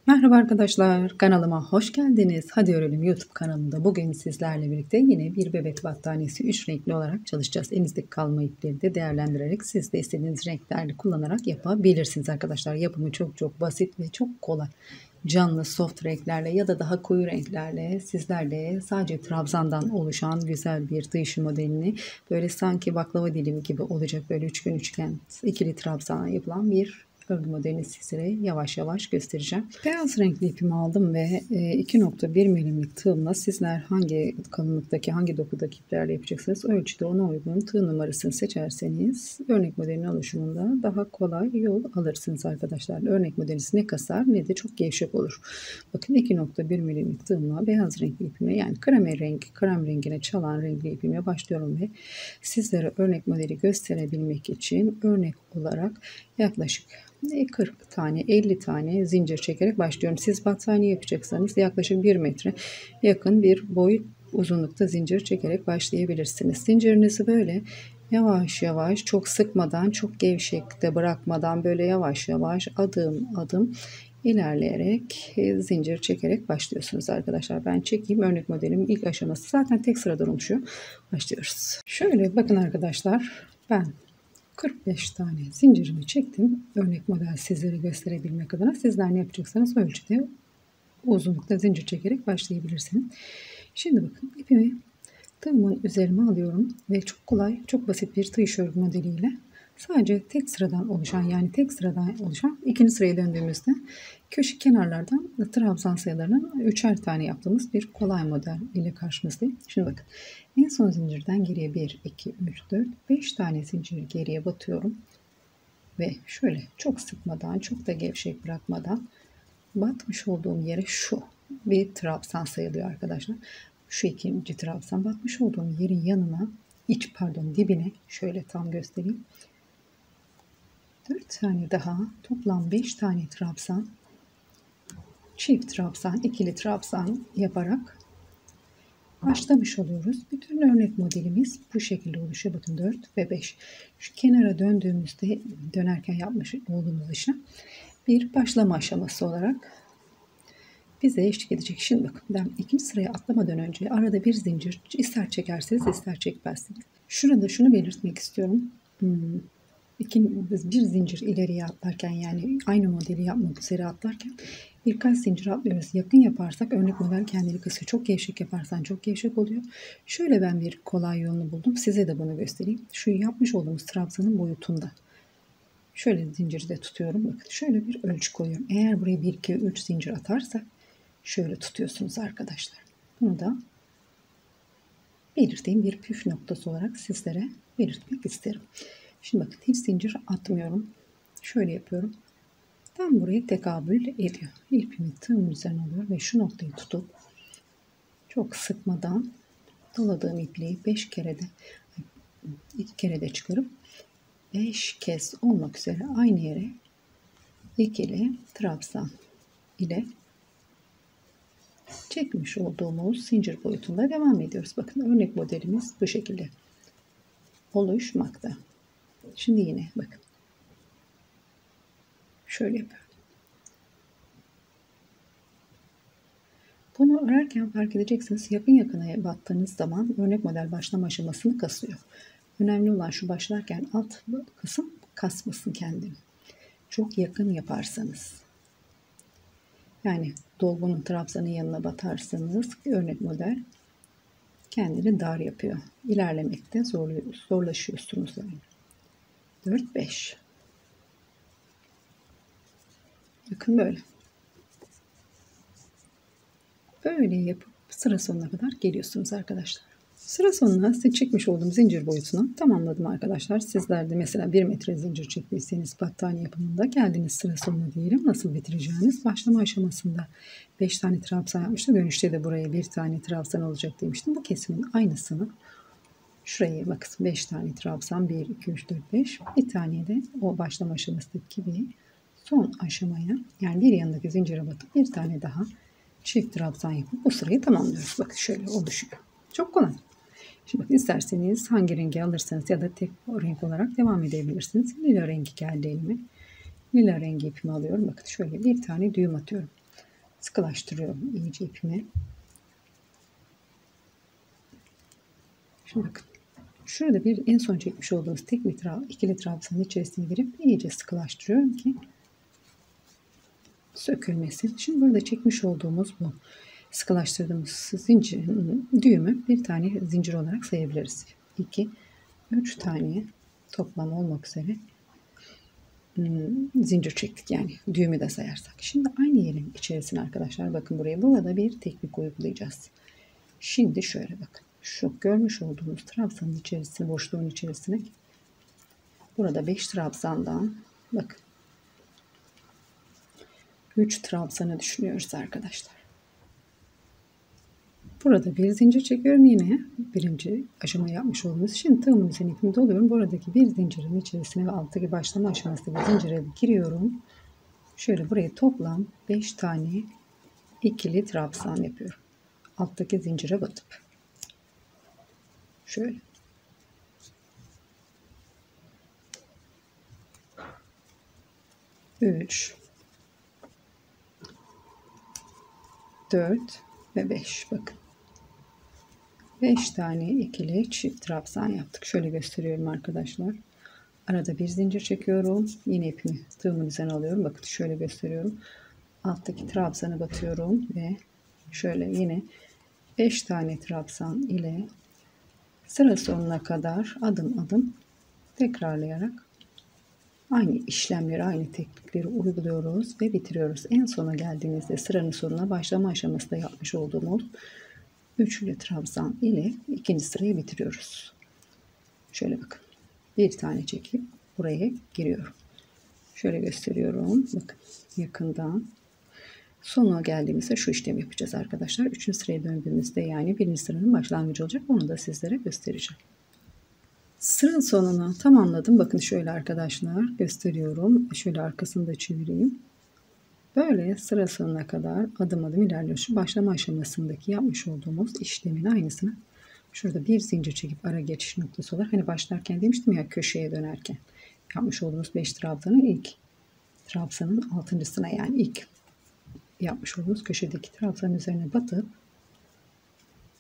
Merhaba arkadaşlar, kanalıma hoş geldiniz. Hadi Örelim YouTube kanalında bugün sizlerle birlikte yine bir bebek battaniyesi 3 renkli olarak çalışacağız. Elinizdeki kalma ipleri de değerlendirerek siz de istediğiniz renklerle kullanarak yapabilirsiniz arkadaşlar. Yapımı çok basit ve çok kolay. Canlı soft renklerle ya da daha koyu renklerle sizler de sadece trabzandan oluşan güzel bir tığ işi modelini böyle sanki baklava dilimi gibi olacak böyle üçgen ikili trabzana yapılan bir örgü modelini sizlere yavaş yavaş göstereceğim. Beyaz renkli ipimi aldım ve 2,1 milimlik tığımla sizler hangi kalınlıktaki hangi dokudaki iplerle yapacaksınız ölçüde ona uygun tığ numarasını seçerseniz örnek modelinin oluşumunda daha kolay yol alırsınız arkadaşlar. Örnek modeliniz ne kasar ne de çok gevşek olur. Bakın 2,1 milimlik tığımla beyaz renkli ipime yani krem rengine çalan renkli ipime başlıyorum ve sizlere örnek modeli gösterebilmek için örnek olarak yaklaşık 40 tane 50 tane zincir çekerek başlıyorum. Siz battaniye yapacaksanız yaklaşık 1 metre yakın bir boy uzunlukta zincir çekerek başlayabilirsiniz. Zincirinizi böyle yavaş yavaş çok sıkmadan çok gevşekte bırakmadan böyle yavaş yavaş adım ilerleyerek zincir çekerek başlıyorsunuz arkadaşlar. Ben çekeyim örnek modelimin ilk aşaması zaten tek sıradan oluşuyor. Başlıyoruz. Şöyle bakın arkadaşlar ben 45 tane zincirimi çektim. Örnek model sizlere gösterebilmek adına sizler ne yapacaksanız ölçüde uzunlukta zincir çekerek başlayabilirsiniz. Şimdi bakın ipimi tığımın üzerine alıyorum ve çok kolay, çok basit bir tığ iş örgü modeliyle sadece tek sıradan oluşan ikinci sıraya döndüğümüzde köşe kenarlardan trabzan sayılarının 3'er tane yaptığımız bir kolay model ile karşınızdayım. Şimdi bakın en son zincirden geriye 1, 2, 3, 4, 5 tane zincir geriye batıyorum. Ve şöyle çok sıkmadan çok da gevşek bırakmadan batmış olduğum yere şu bir trabzan sayılıyor arkadaşlar. Şu ikinci trabzan batmış olduğum yerin yanına dibine şöyle tam göstereyim. 4 tane daha toplam 5 tane trabzan çift trabzan ikili trabzan yaparak başlamış oluyoruz. Bütün örnek modelimiz bu şekilde oluşuyor. Bakın 4 ve 5. Şu kenara döndüğümüzde dönerken yapmış olduğumuz işlem bir başlama aşaması olarak bize eşlik edecek. Şimdi bakın ben ikinci sıraya atlamadan önce arada bir zincir ister çekerseniz ister çekmezsiniz. Şurada şunu belirtmek istiyorum. Bir zincir ileriye atlarken yani aynı modeli yapmak üzere atlarken birkaç zincir atlıyoruz. Yakın yaparsak örnek model kendini kısıyor. Çok gevşek yaparsan çok gevşek oluyor. Şöyle ben bir kolay yolunu buldum. Size de bunu göstereyim. Şu yapmış olduğumuz trabzanın boyutunda. Şöyle zinciri de tutuyorum. Bakın şöyle bir ölçü koyuyorum. Eğer buraya 1, 2, 3 zincir atarsak şöyle tutuyorsunuz arkadaşlar. Bunu da belirteyim. Bir püf noktası olarak sizlere belirtmek isterim. Şimdi bakın hiç zincir atmıyorum. Şöyle yapıyorum. Tam buraya tekabül ediyor. İpimi tığımın üzerine alıyorum ve şu noktayı tutup çok sıkmadan doladığım ipliği 2 kere de çıkarıp 5 kez olmak üzere aynı yere ikili trabzan ile çekmiş olduğumuz zincir boyutunda devam ediyoruz. Bakın örnek modelimiz bu şekilde oluşmakta. Şimdi yine bakın. Şöyle yapıyorum. Bunu örerken fark edeceksiniz yakına battığınız zaman örnek model başlama aşamasını kasıyor. Önemli olan şu başlarken alt kısım kasmasın kendini. Çok yakın yaparsanız yani dolgunun trabzanın yanına batarsanız örnek model kendini dar yapıyor. İlerlemekte zorlaşıyorsunuz yani. 4, 5. Bakın böyle. Böyle yapıp sıra sonuna kadar geliyorsunuz arkadaşlar. Sıra sonuna size çekmiş olduğum zincir boyutunu tamamladım arkadaşlar. Sizler de mesela 1 metre zincir çektiyseniz battaniye yapımında geldiniz sıra sonuna diyelim. Nasıl bitireceğiniz başlama aşamasında 5 tane trabzan yapmıştım. Dönüşte de buraya 1 tane trabzan olacak demiştim. Bu kesimin aynısını şuraya bakın 5 tane trabzan 1, 2, 3, 4, 5 bir tane de o başlama aşamasındaki gibi son aşamaya yani bir yanındaki zincire batıp bir tane daha çift trabzan yapıp bu sırayı tamamlıyoruz. Bakın şöyle oluşuyor. Çok kolay. Şimdi bakın isterseniz hangi rengi alırsanız ya da tek renk olarak devam edebilirsiniz. Lila rengi geldi elime. Lila rengi ipimi alıyorum. Bakın şöyle bir tane düğüm atıyorum. sıkılaştırıyorum iyice ipimi. Şimdi bakın. Şurada bir en son çekmiş olduğumuz ikili trabzanın içerisine girip iyice sıkılaştırıyorum ki sökülmesin. Şimdi burada çekmiş olduğumuz bu sıkılaştırdığımız zincir düğümü bir tane zincir olarak sayabiliriz. 2, 3 tane toplam olmak üzere zincir çektik, yani düğümü de sayarsak. Şimdi aynı yerin içerisine arkadaşlar bakın, buraya burada bir teknik uygulayacağız. Şimdi şöyle bakın, şu görmüş olduğumuz trabzanın içerisine, boşluğun içerisine burada 5 trabzandan bakın 3 trabzanı düşünüyoruz arkadaşlar. Burada bir zincir çekiyorum, yine birinci aşama yapmış olduğumuz. Şimdi tığımın üzerine ipimi doluyorum. Buradaki bir zincirin içerisine ve alttaki başlama aşamasındaki zincire giriyorum. Şöyle buraya toplam 5 tane ikili trabzan yapıyorum. Alttaki zincire batıp. Şöyle. Üç, 4 ve 5. Bakın. 5 tane ikili çift trabzan yaptık. Şöyle gösteriyorum arkadaşlar. Arada bir zincir çekiyorum. Yine ipimi tığımın üzerine alıyorum. Bakın şöyle gösteriyorum. Alttaki trabzanı batıyorum ve şöyle yine 5 tane trabzan ile sıra sonuna kadar adım adım tekrarlayarak aynı işlemleri, aynı teknikleri uyguluyoruz ve bitiriyoruz. En sona geldiğimizde sıranın sonuna başlama aşamasında yapmış olduğumuz üçlü trabzan ile ikinci sırayı bitiriyoruz. Şöyle bakın. Bir tane çekip buraya giriyorum. Şöyle gösteriyorum. Bakın yakından. Sonuna geldiğimizde şu işlemi yapacağız arkadaşlar. Üçüncü sıraya döndüğümüzde, yani birinci sıranın başlangıcı olacak. Onu da sizlere göstereceğim. Sıranın sonunu tamamladım. Bakın şöyle arkadaşlar gösteriyorum. Şöyle arkasını da çevireyim. Böyle sıra sonuna kadar adım adım ilerliyoruz. Şu başlama aşamasındaki yapmış olduğumuz işlemin aynısını şurada bir zincir çekip ara geçiş noktası olarak, hani başlarken demiştim ya, köşeye dönerken yapmış olduğumuz 5 trabzanın ilk trabzanın altıncısına, yani ilk yapmış olduğumuz köşedeki trabzanın üzerine batıp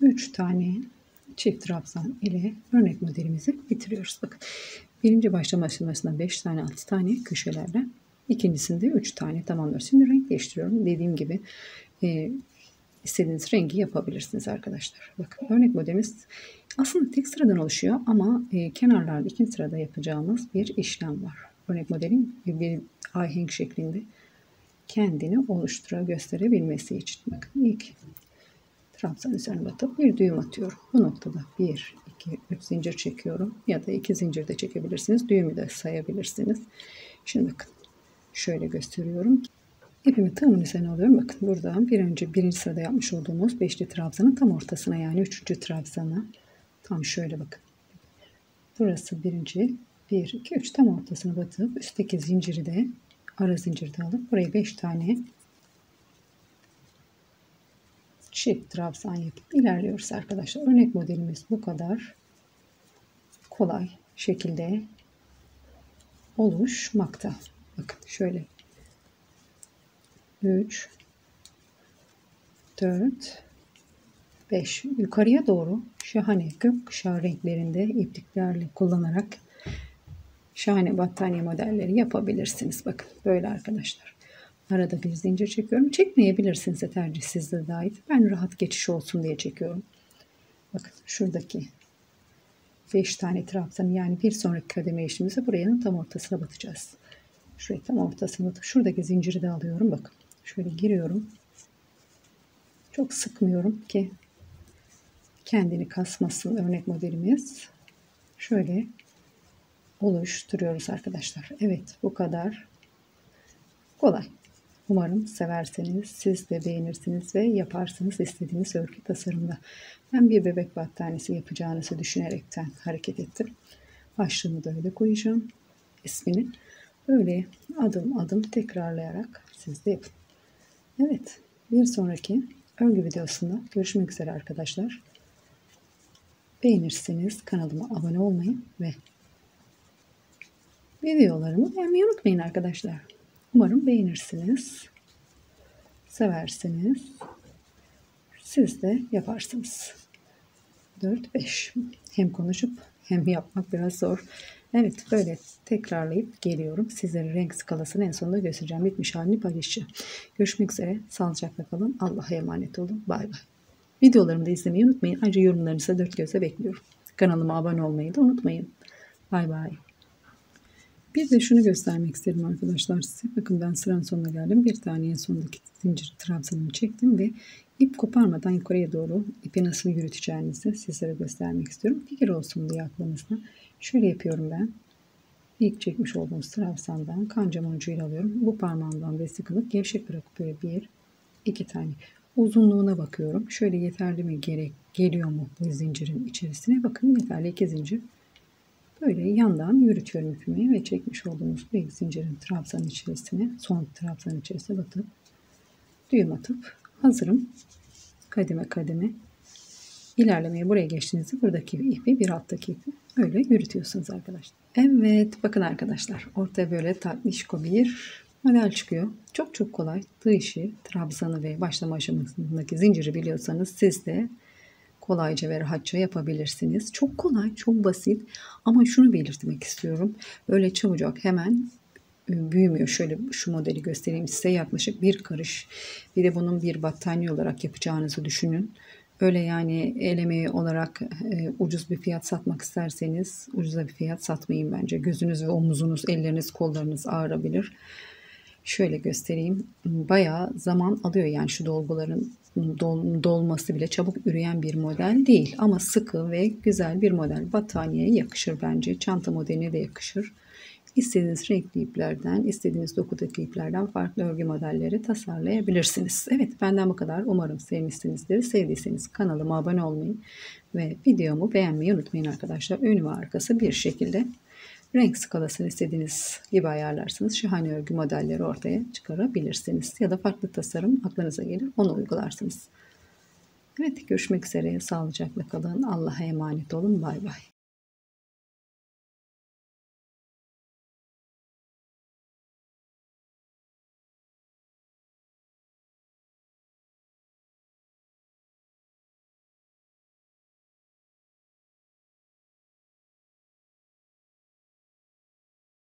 3 tane çift trabzan ile örnek modelimizi bitiriyoruz. Bakın birinci başlama aşamasında 5 tane 6 tane köşelerle, ikincisinde 3 tane tamamlıyoruz. Şimdi renk değiştiriyorum. Dediğim gibi istediğiniz rengi yapabilirsiniz arkadaşlar. Bakın örnek modelimiz aslında tek sıradan oluşuyor ama kenarlarda ikinci sırada yapacağımız bir işlem var. Örnek modelin bir ahenk şeklinde kendini gösterebilmesi için. Bakın ilk trabzan üzerine batıp bir düğüm atıyorum. Bu noktada 1, 2, 3 zincir çekiyorum. Ya da 2 zincir de çekebilirsiniz. Düğümü de sayabilirsiniz. Şimdi bakın şöyle gösteriyorum. İpimi tığımın üzerine alıyorum. Bakın buradan birinci sırada yapmış olduğumuz 5'li trabzanın tam ortasına, yani 3. trabzana tam şöyle bakın. Burası birinci. 1, 2, 3 tam ortasına batıp üstteki zinciri de ara zinciri de alıp buraya 5 tane çift trabzan yapıp ilerliyoruz arkadaşlar. Örnek modelimiz bu kadar kolay şekilde oluşmakta. Bakın şöyle 3, 4, 5 yukarıya doğru şahane gökkuşağı renklerinde ipliklerle kullanarak şahane battaniye modelleri yapabilirsiniz. Bakın böyle arkadaşlar. Arada bir zincir çekiyorum. Çekmeyebilirsiniz de, tercih sizde ait. Ben rahat geçiş olsun diye çekiyorum. Bakın şuradaki 5 tane trabzanı, yani bir sonraki kademe işimizi buranın tam ortasına batacağız. Şurayı tam ortasına batıp şuradaki zinciri de alıyorum. Bakın şöyle giriyorum. Çok sıkmıyorum ki kendini kasmasın örnek modelimiz. Şöyle oluşturuyoruz arkadaşlar. Evet, bu kadar kolay. Umarım severseniz, siz de beğenirsiniz ve yaparsınız istediğiniz örgü tasarımda. Ben bir bebek battaniyesi yapacağınızı düşünerekten hareket ettim. Başlığını da öyle koyacağım. İsmini böyle adım adım tekrarlayarak siz de yapın. Evet, bir sonraki örgü videosunda görüşmek üzere arkadaşlar. Beğenirseniz kanalıma abone olmayı ve videolarımı beğenmeyi unutmayın arkadaşlar. Umarım beğenirsiniz. seversiniz. Siz de yaparsınız. 4-5. Hem konuşup hem yapmak biraz zor. Evet, böyle tekrarlayıp geliyorum. Sizlere renk skalasını en sonunda göstereceğim. Bitmiş halini paylaşacağım. Görüşmek üzere. Sağlıcakla kalın. Allah'a emanet olun. Bay bay. Videolarımı da izlemeyi unutmayın. Ayrıca yorumlarınızı dört gözle bekliyorum. Kanalıma abone olmayı da unutmayın. Bay bay. Bir de şunu göstermek istedim arkadaşlar size. Bakın ben sıranın sonuna geldim. Bir tane en sondaki zincir trabzanımı çektim ve ip koparmadan yukarıya doğru ipi nasıl yürüteceğinizi sizlere göstermek istiyorum. Fikir olsun diye aklınızda. Şöyle yapıyorum ben. İlk çekmiş olduğumuz trabzandan kancam ucuyla alıyorum. Bu parmağımdan destek alıp gevşek bırakıp böyle 1-2 tane uzunluğuna bakıyorum. Şöyle yeterli mi, gerek geliyor mu bu zincirin içerisine? Bakın yeterli 2 zincir. Böyle yandan yürütüyorum ipimi ve çekmiş olduğumuz bu ilk zincirin trabzanın içerisine, son trabzanın içerisine batıp düğüm atıp hazırım. Kademe kademe ilerlemeye buraya geçtiğinizde buradaki ipi, bir alttaki ipi öyle yürütüyorsunuz arkadaşlar. Evet, bakın arkadaşlar, ortaya böyle tatlışko bir model çıkıyor. Çok çok kolay. Tığ işi, trabzanı ve başlama aşamasındaki zinciri biliyorsanız siz de kolayca ve rahatça yapabilirsiniz. Çok kolay, çok basit, ama şunu belirtmek istiyorum. Öyle çabucak hemen büyümüyor. Şöyle şu modeli göstereyim size. Yaklaşık bir karış. Bir de bunun bir battaniye olarak yapacağınızı düşünün. Öyle yani el emeği olarak ucuz bir fiyat satmak isterseniz ucuza bir fiyat satmayın bence. Gözünüz ve omuzunuz, elleriniz, kollarınız ağrabilir. Şöyle göstereyim. Bayağı zaman alıyor yani şu dolguların dolması bile çabuk üreyen bir model değil. Ama sıkı ve güzel bir model. Battaniyeye yakışır bence. Çanta modeline de yakışır. İstediğiniz renkli iplerden, istediğiniz dokudaki iplerden farklı örgü modelleri tasarlayabilirsiniz. Evet, benden bu kadar. Umarım sevmişsinizdir. Sevdiyseniz kanalıma abone olmayı ve videomu beğenmeyi unutmayın arkadaşlar. Ön ve arkası bir şekilde. Renk skalasını istediğiniz gibi ayarlarsınız. Şahane örgü modelleri ortaya çıkarabilirsiniz. Ya da farklı tasarım aklınıza gelir, onu uygularsınız. Evet, görüşmek üzere. Sağlıcakla kalın. Allah'a emanet olun. Bay bay.